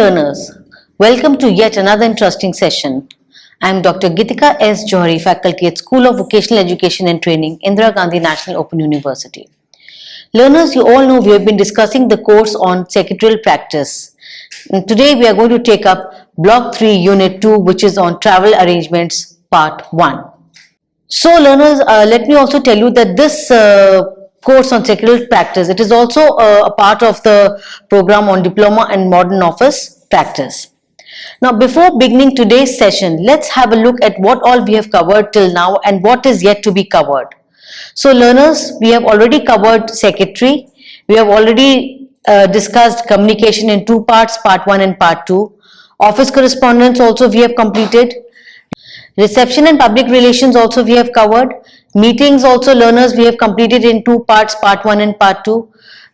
learners, welcome to yet another interesting session. I am Dr. Gitika S. Johari, faculty at School of Vocational Education and Training, Indira Gandhi National Open University. Learners, you all know we have been discussing the course on secretarial practice. And today we are going to take up Block 3, Unit 2, which is on travel arrangements, Part 1. So learners, let me also tell you that this course on secretarial practice, it is also a part of the program on Diploma and Modern Office Practice. Now, before beginning today's session, let's have a look at what all we have covered till now and what is yet to be covered. So learners, we have already covered secretary. We have already discussed communication in two parts, Part 1 and Part 2. Office correspondence also we have completed. Reception and public relations also we have covered. Meetings also learners we have completed in two parts, Part 1 and Part 2.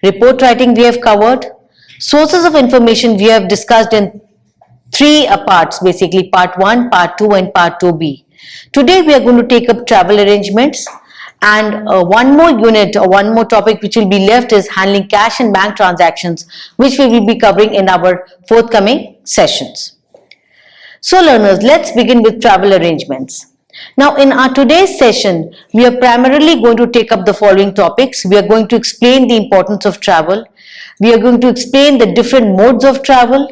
Report writing we have covered. Sources of information we have discussed in three parts, basically Part 1, Part 2 and Part 2b. Today we are going to take up travel arrangements, and one more unit or one more topic which will be left is handling cash and bank transactions, which we will be covering in our forthcoming sessions. So learners, let's begin with travel arrangements. Now in our today's session, we are primarily going to take up the following topics. We are going to explain the importance of travel. We are going to explain the different modes of travel.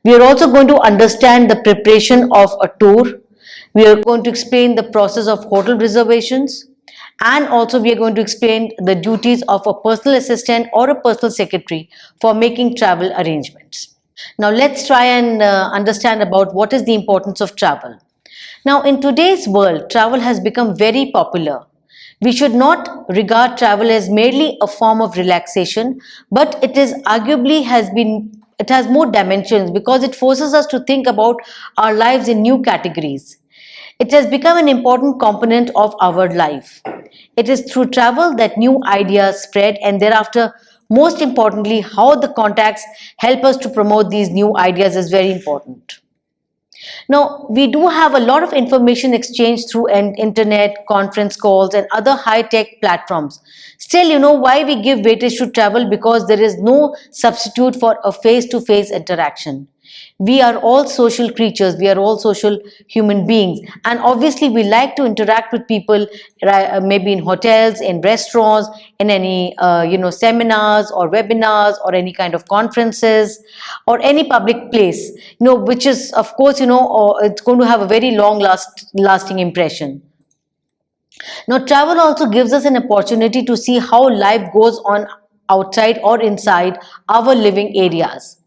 We are also going to understand the preparation of a tour. We are going to explain the process of hotel reservations. And also we are going to explain the duties of a personal assistant or a personal secretary for making travel arrangements. Now let's try and understand about what is the importance of travel. Now in today's world, travel has become very popular. We should not regard travel as merely a form of relaxation, but it has more dimensions because it forces us to think about our lives in new categories. It has become an important component of our life. It is through travel that new ideas spread, and thereafter, most importantly, how the contacts help us to promote these new ideas is very important. Now, we do have a lot of information exchange through internet, conference calls and other high-tech platforms. Still, you know why we give weightage to travel? Because there is no substitute for a face-to-face interaction. We are all social creatures, we are all social human beings, and obviously we like to interact with people, maybe in hotels, in restaurants, in any seminars or webinars or any kind of conferences or any public place, which is of course it's going to have a very lasting impression. Now travel also gives us an opportunity to see how life goes on outside or inside our living areas.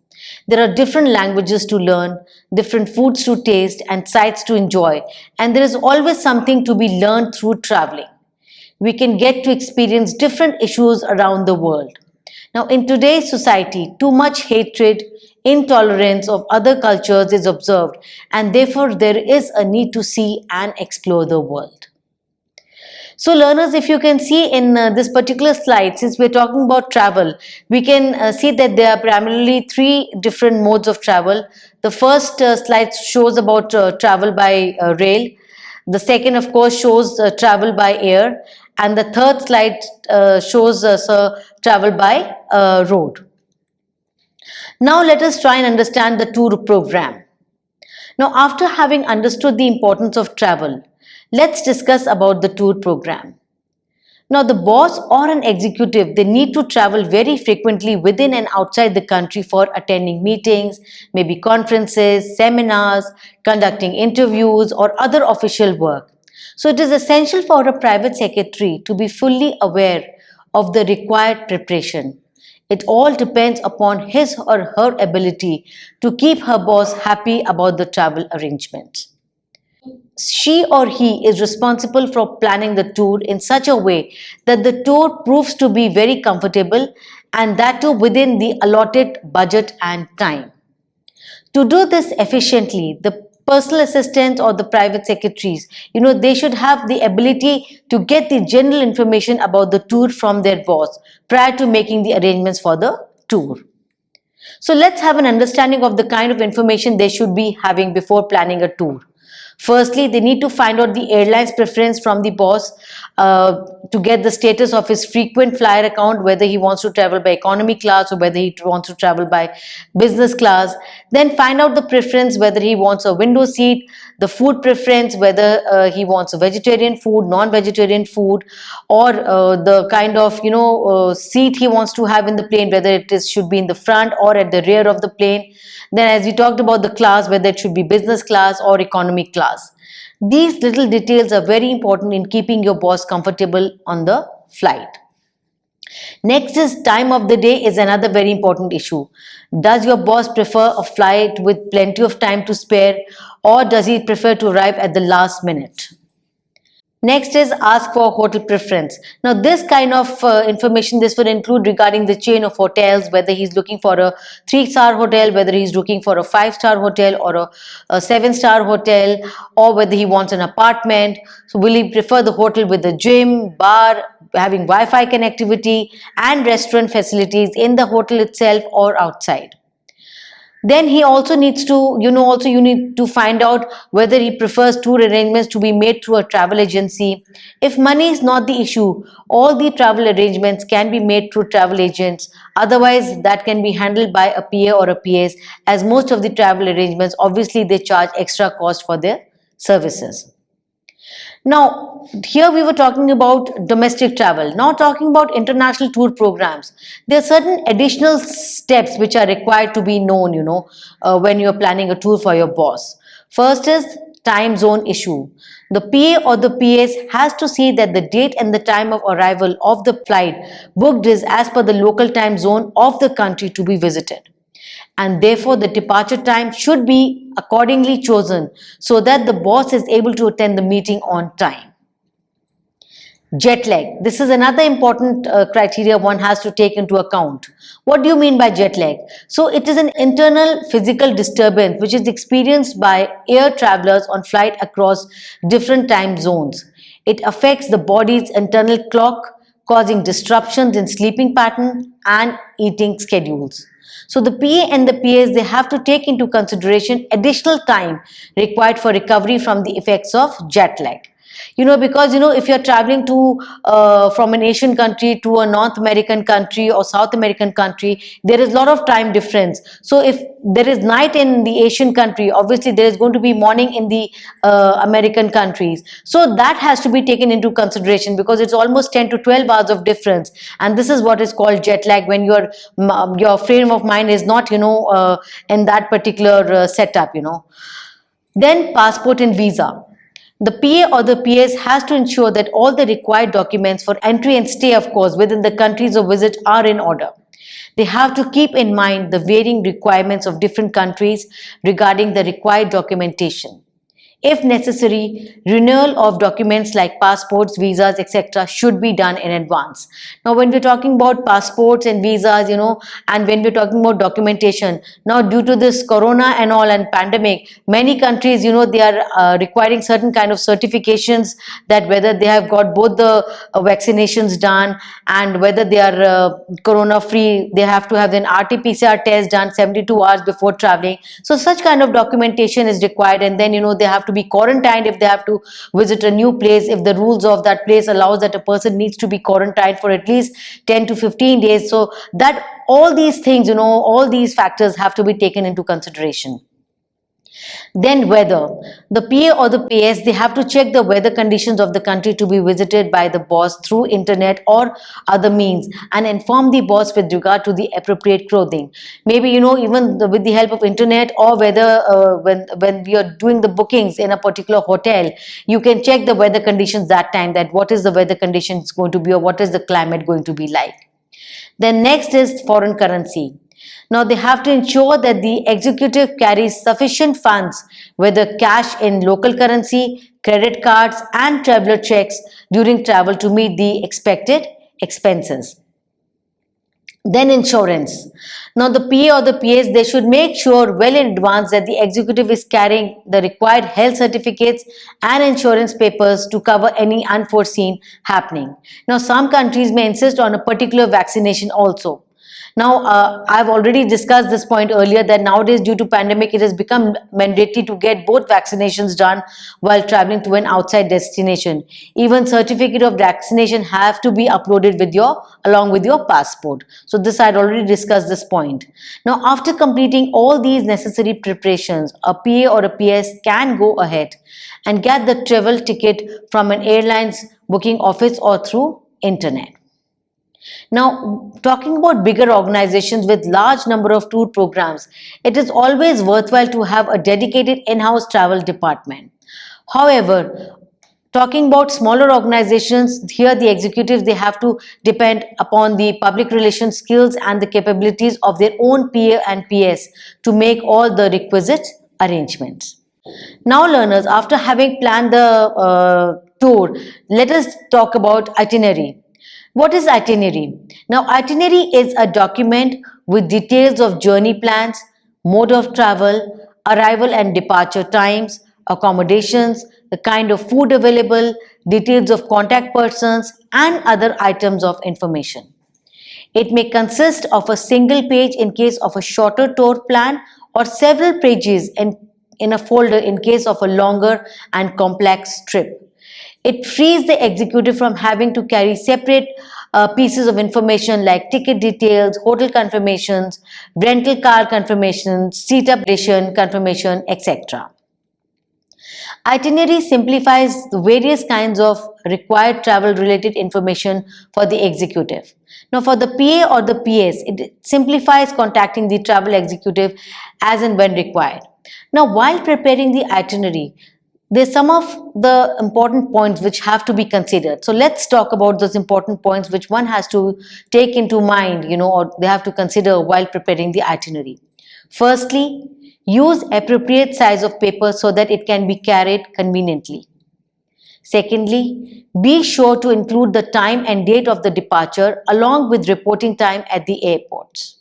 There are different languages to learn, different foods to taste and sights to enjoy, and there is always something to be learned through traveling. We can get to experience different issues around the world. Now in today's society, too much hatred, intolerance of other cultures is observed, and therefore there is a need to see and explore the world. So learners, if you can see in this particular slide, since we're talking about travel, we can see that there are primarily three different modes of travel. The first slide shows about travel by rail. The second, of course, shows travel by air. And the third slide shows travel by road. Now let us try and understand the tour program. Now after having understood the importance of travel, let's discuss about the tour program. Now the boss or an executive, they need to travel very frequently within and outside the country for attending meetings, maybe conferences, seminars, conducting interviews or other official work. So it is essential for a private secretary to be fully aware of the required preparation. It all depends upon his or her ability to keep her boss happy about the travel arrangement. She or he is responsible for planning the tour in such a way that the tour proves to be very comfortable, and that too within the allotted budget and time. To do this efficiently, the personal assistants or the private secretaries, they should have the ability to get the general information about the tour from their boss prior to making the arrangements for the tour. So let's have an understanding of the kind of information they should be having before planning a tour. Firstly, they need to find out the airline's preference from the boss. to get the status of his frequent flyer account, whether he wants to travel by economy class or whether he wants to travel by business class. Then find out the preference, whether he wants a window seat, the food preference, whether he wants a vegetarian food, non-vegetarian food, or the kind of seat he wants to have in the plane, whether it is should be in the front or at the rear of the plane. Then, as we talked about the class, whether it should be business class or economy class. These little details are very important in keeping your boss comfortable on the flight. Next is time of the day is another very important issue. Does your boss prefer a flight with plenty of time to spare, or does he prefer to arrive at the last minute? Next is ask for hotel preference. Now, this kind of information, this will include regarding the chain of hotels, whether he's looking for a 3-star hotel, whether he's looking for a 5-star hotel or a 7-star hotel, or whether he wants an apartment. So will he prefer the hotel with a gym, bar, having Wi-Fi connectivity and restaurant facilities in the hotel itself or outside? Then he also needs to, you need to find out whether he prefers tour arrangements to be made through a travel agency. If money is not the issue, all the travel arrangements can be made through travel agents. Otherwise, that can be handled by a PA or a PS, as most of the travel arrangements, obviously, they charge extra cost for their services. Now, here we were talking about domestic travel, now talking about international tour programs. There are certain additional steps which are required to be known, when you're planning a tour for your boss. First is time zone issue. The PA or the PS has to see that the date and the time of arrival of the flight booked is as per the local time zone of the country to be visited, and therefore the departure time should be accordingly chosen so that the boss is able to attend the meeting on time. Jet lag. This is another important criteria one has to take into account. What do you mean by jet lag? So it is an internal physical disturbance which is experienced by air travelers on flight across different time zones. It affects the body's internal clock, causing disruptions in sleeping pattern and eating schedules. So the PA and the PAs, they have to take into consideration additional time required for recovery from the effects of jet lag. Because if you're traveling to from an Asian country to a North American country or South American country, there is a lot of time difference. So if there is night in the Asian country, obviously there is going to be morning in the American countries. So that has to be taken into consideration, because it's almost 10 to 12 hours of difference, and this is what is called jet lag, when your frame of mind is not in that particular setup. Then passport and visa. The PA or the PS has to ensure that all the required documents for entry and stay, of course, within the countries of visit are in order. They have to keep in mind the varying requirements of different countries regarding the required documentation. If necessary, renewal of documents like passports, visas, etc. should be done in advance. Now, when we're talking about passports and visas, and when we're talking about documentation, now due to this corona and all and pandemic, many countries, they are requiring certain kind of certifications, that whether they have got both the vaccinations done and whether they are corona free, they have to have an RT-PCR test done 72 hours before traveling. So such kind of documentation is required, and then they have to be quarantined if they have to visit a new place, if the rules of that place allows that a person needs to be quarantined for at least 10 to 15 days. So that all these things, all these factors have to be taken into consideration. Then weather. The PA or the PS, they have to check the weather conditions of the country to be visited by the boss through internet or other means, and inform the boss with regard to the appropriate clothing. Maybe, even with the help of internet, or whether when we are doing the bookings in a particular hotel, you can check the weather conditions that time, that what is the weather conditions going to be, or what is the climate going to be like. Then next is foreign currency. Now, they have to ensure that the executive carries sufficient funds, whether cash in local currency, credit cards, and traveler checks during travel to meet the expected expenses. Then insurance. Now, the PA or the PS, they should make sure well in advance that the executive is carrying the required health certificates and insurance papers to cover any unforeseen happening. Now, some countries may insist on a particular vaccination also. Now, I've already discussed this point earlier that nowadays, due to pandemic, it has become mandatory to get both vaccinations done while traveling to an outside destination. Even certificate of vaccination have to be uploaded with your along with your passport. So this I'd already discussed this point. Now, after completing all these necessary preparations, a PA or a PS can go ahead and get the travel ticket from an airline's booking office or through internet. Now, talking about bigger organizations with large number of tour programs, it is always worthwhile to have a dedicated in-house travel department. However, talking about smaller organizations, here the executives, they have to depend upon the public relations skills and the capabilities of their own PA and PS to make all the requisite arrangements. Now, learners, after having planned the tour, let us talk about itinerary. What is itinerary? Now, itinerary is a document with details of journey plans, mode of travel, arrival and departure times, accommodations, the kind of food available, details of contact persons, and other items of information. It may consist of a single page in case of a shorter tour plan or several pages in a folder in case of a longer and complex trip. It frees the executive from having to carry separate pieces of information like ticket details, hotel confirmations, rental car confirmations, seat updation confirmation, etc. Itinerary simplifies the various kinds of required travel related information for the executive. Now, for the PA or the PS, it simplifies contacting the travel executive as and when required. Now, while preparing the itinerary, there's some of the important points which have to be considered. So let's talk about those important points which one has to take into mind, or they have to consider while preparing the itinerary. Firstly, use appropriate size of paper so that it can be carried conveniently. Secondly, be sure to include the time and date of the departure along with reporting time at the airports.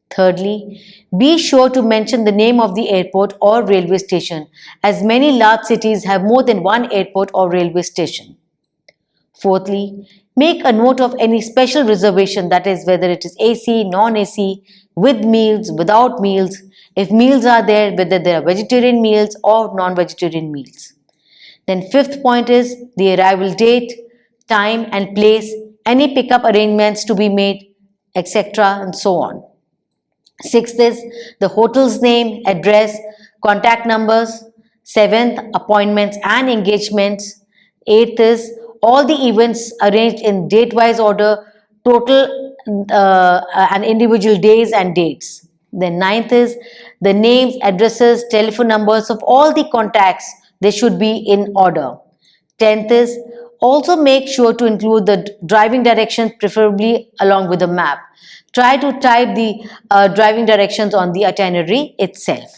Thirdly, be sure to mention the name of the airport or railway station, as many large cities have more than one airport or railway station. Fourthly, make a note of any special reservation, that is, whether it is AC, non-AC, with meals, without meals, if meals are there, whether they are vegetarian meals or non-vegetarian meals. Then fifth point is the arrival date, time and place, any pickup arrangements to be made, etc. and so on. Sixth is the hotel's name, address, contact numbers. Seventh, appointments and engagements. Eighth is all the events arranged in date-wise order, total and individual days and dates. Then ninth is the names, addresses, telephone numbers of all the contacts. They should be in order. 10th is also make sure to include the driving directions, preferably along with a map. Try to type the driving directions on the itinerary itself.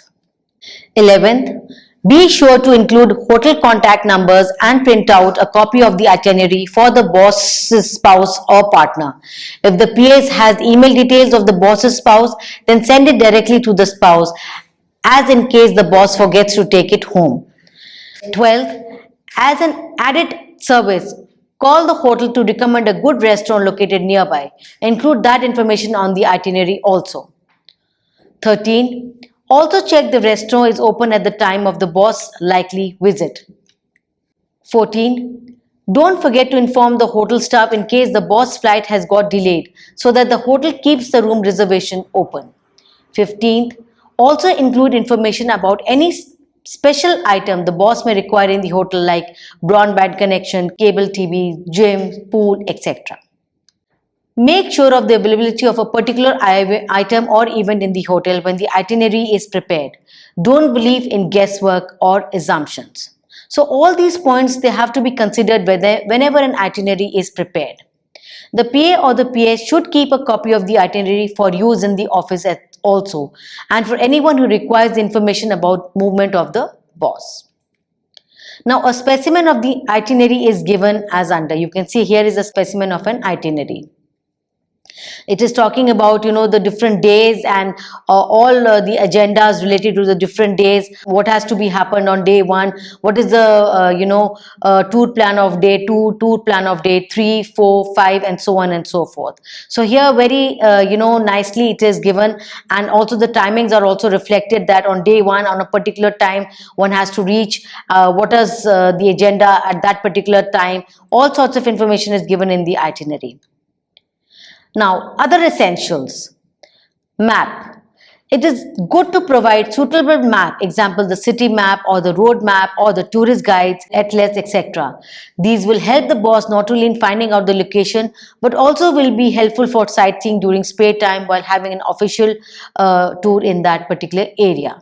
11th, be sure to include hotel contact numbers and print out a copy of the itinerary for the boss's spouse or partner. If the PS has email details of the boss's spouse, then send it directly to the spouse, as in case the boss forgets to take it home. 12th, as an added service, call the hotel to recommend a good restaurant located nearby. Include that information on the itinerary also. 13. Also check the restaurant is open at the time of the boss' likely visit. 14. Don't forget to inform the hotel staff in case the boss' flight has got delayed so that the hotel keeps the room reservation open. 15th. Also include information about any special item the boss may require in the hotel like broadband connection, cable TV, gym, pool, etc. Make sure of the availability of a particular item or event in the hotel when the itinerary is prepared. Don't believe in guesswork or assumptions. So all these points, they have to be considered whenever an itinerary is prepared. The PA or the PS should keep a copy of the itinerary for use in the office also, and for anyone who requires information about movement of the boss. Now a specimen of the itinerary is given as under. You can see here is a specimen of an itinerary. It is talking about, the different days and all the agendas related to the different days, what has to be happened on day one, what is the tour plan of day two, tour plan of day three, four, five, and so on and so forth. So here very nicely it is given, and also the timings are also reflected, that on day one, on a particular time, one has to reach, what is the agenda at that particular time. All sorts of information is given in the itinerary. Now, other essentials. Map. It is good to provide suitable map, example the city map or the road map or the tourist guides, atlas, etc. These will help the boss not only in finding out the location, but also will be helpful for sightseeing during spare time while having an official tour in that particular area.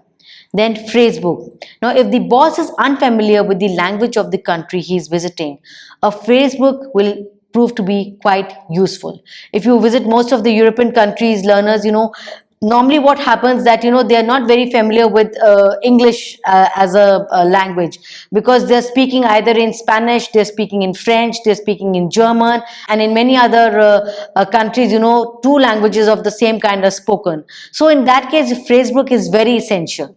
Then phrasebook. Now, if the boss is unfamiliar with the language of the country he is visiting, a phrasebook will prove to be quite useful. If you visit most of the European countries, learners, normally what happens that they are not very familiar with English as a language, because they're speaking either in Spanish, they're speaking in French, they're speaking in German, and in many other countries, two languages of the same kind are spoken. So in that case, phrasebook is very essential.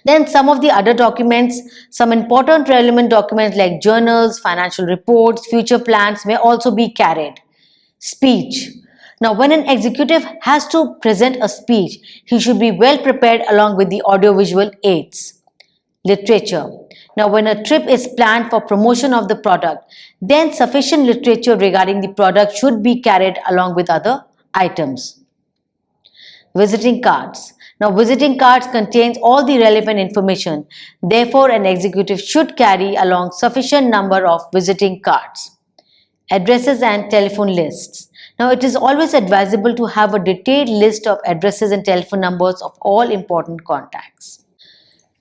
Then some of the other documents, some important relevant documents like journals, financial reports, future plans may also be carried. Speech. Now, when an executive has to present a speech, he should be well prepared along with the audiovisual aids. Literature. Now, when a trip is planned for promotion of the product, then sufficient literature regarding the product should be carried along with other items. Visiting cards. Now, visiting cards contains all the relevant information. Therefore, an executive should carry along sufficient number of visiting cards. Addresses and telephone lists. Now, it is always advisable to have a detailed list of addresses and telephone numbers of all important contacts.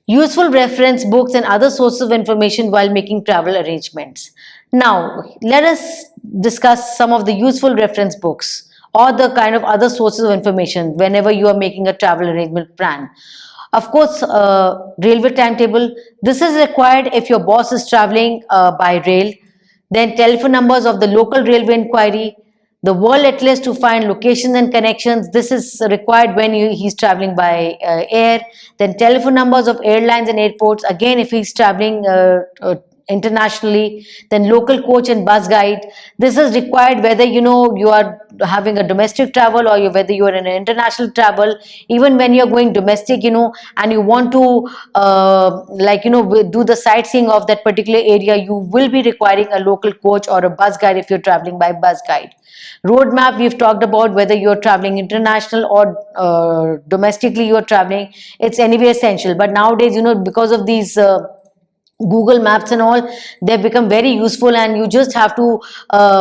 Useful reference books and other sources of information while making travel arrangements. Now, let us discuss some of the useful reference books or the kind of other sources of information whenever you are making a travel arrangement plan. Of course, railway timetable. This is required if your boss is traveling by rail. Then telephone numbers of the local railway inquiry, the world atlas to find locations and connections. This is required when he's traveling by air. Then telephone numbers of airlines and airports, again if he's traveling internationally. Then local coach and bus guide. This is required whether you are having a domestic travel or whether you are in an international travel. Even when you're going domestic, and you want to do the sightseeing of that particular area, you will be requiring a local coach or a bus guide if you're traveling by bus guide. Roadmap, we've talked about whether you're traveling international or domestically you're traveling, it's anyway essential. But nowadays, because of these Google Maps and all, they've become very useful, and you just have to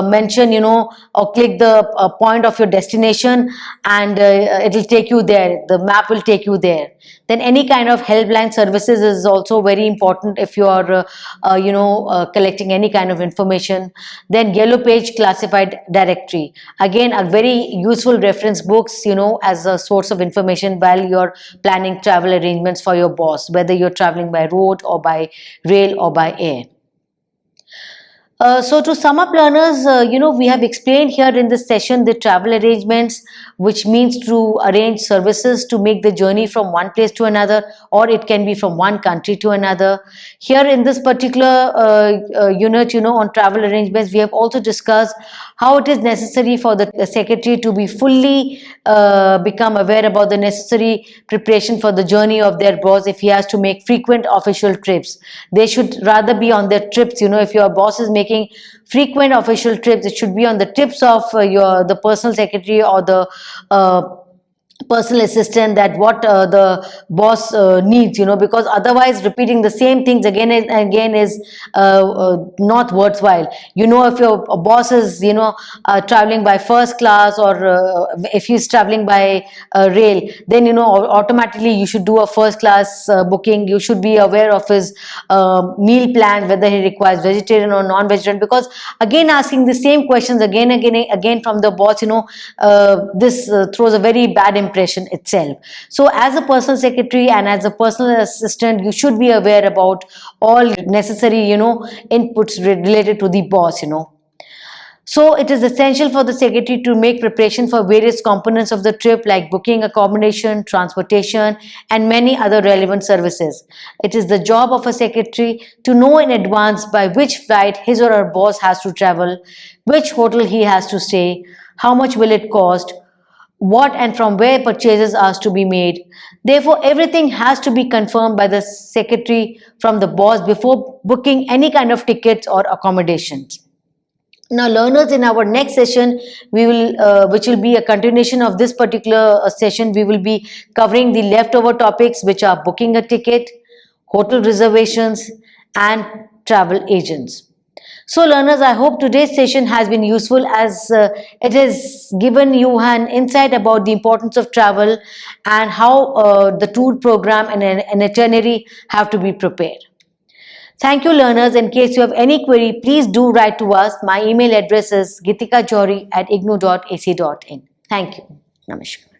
mention, or click the point of your destination, and it'll take you there. The map will take you there. Then any kind of helpline services is also very important if you are, collecting any kind of information. Then Yellow Page Classified Directory. Again, a very useful reference books, as a source of information while you're planning travel arrangements for your boss, whether you're traveling by road or by rail or by air. So to sum up, learners, we have explained here in this session the travel arrangements, which means to arrange services to make the journey from one place to another, or it can be from one country to another. Here in this particular unit, on travel arrangements, we have also discussed how it is necessary for the secretary to be fully become aware about the necessary preparation for the journey of their boss if he has to make frequent official trips. They should rather be on their trips. If your boss is making frequent official trips, it should be on the tips of the personal secretary or the personal assistant, that what the boss needs, because otherwise repeating the same things again and again is not worthwhile. If your boss is traveling by first class, or if he's traveling by rail, then automatically you should do a first class booking. You should be aware of his meal plan, whether he requires vegetarian or non-vegetarian, because again asking the same questions again from the boss, this throws a very bad impression itself. So as a personal secretary and as a personal assistant, you should be aware about all necessary inputs related to the boss. So it is essential for the secretary to make preparation for various components of the trip like booking accommodation, transportation, and many other relevant services. It is the job of a secretary to know in advance by which flight his or her boss has to travel, which hotel he has to stay, how much will it cost, what and from where purchases are to be made. Therefore, everything has to be confirmed by the secretary from the boss before booking any kind of tickets or accommodations. Now, learners, in our next session, which will be a continuation of this particular session, we will be covering the leftover topics, which are booking a ticket, hotel reservations, and travel agents. So, learners, I hope today's session has been useful as it has given you an insight about the importance of travel and how the tour program and an itinerary have to be prepared. Thank you, learners. In case you have any query, please do write to us. My email address is gitikajori@ignu.ac.in. Thank you. Namaskar.